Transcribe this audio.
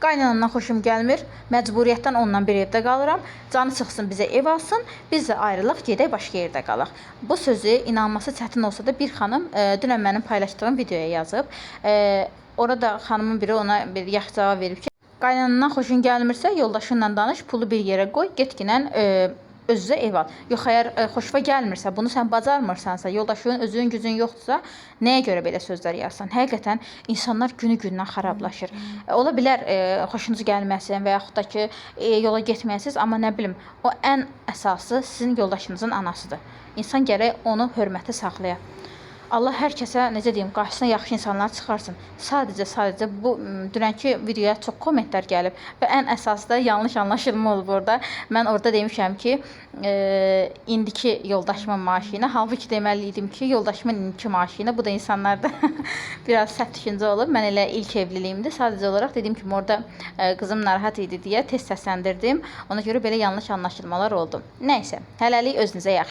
Qaynanamdan xoşum gəlmir, məcburiyyətdən onunla bir evdə qalıram. Canı çıxsın bizə ev alsın, biz də ayrılıq, gedək başqa yerdə qalaq. Bu sözü inanması çətin olsa da bir xanım dünən mənim paylaşdığım videoya yazıb. Orada xanımın biri ona bir yaxşı cavab verib ki, qaynanamdan xoşun gəlmirsə, yoldaşınla danış, pulu bir yerə qoy, getginən özünə ev al. Yox, əgər xoşuna gəlmirsə, bunu sən bacarmırsansa, yoldaşının özünün gücün yoxdursa, nəyə görə belə sözlər yazsan? Həqiqətən insanlar günü-gündən xarablaşır. Ola bilər xoşunuz gəlməsin və yaxud da ki, yola getməyəsiniz, amma nə bilim, o ən əsası sizin yoldaşınızın anasıdır. İnsan gərək onu hörməti saxlaya. Allah hər kəsə, necə deyim, qarşısına yaxşı insanlar çıxarsın. Sadəcə bu dünənki videoya çox kommentlər gəlib və ən əsası da yanlış anlaşılma olub orada. Mən orada demişəm ki, indiki yoldaşımın maaşı ilə, halbuki deməli idim ki, yoldaşımın indiki maaşı ilə. Bu da insanlarda biraz səhv düşüncə olub. Mən elə ilk evliliyimdir. Sadəcə olaraq dediyim kimi orada qızım narahat idi deyə tez səsləndirdim. Ona görə belə yanlış anlaşılmalar oldu. Nəysə, hələlik özünüzə yaxşı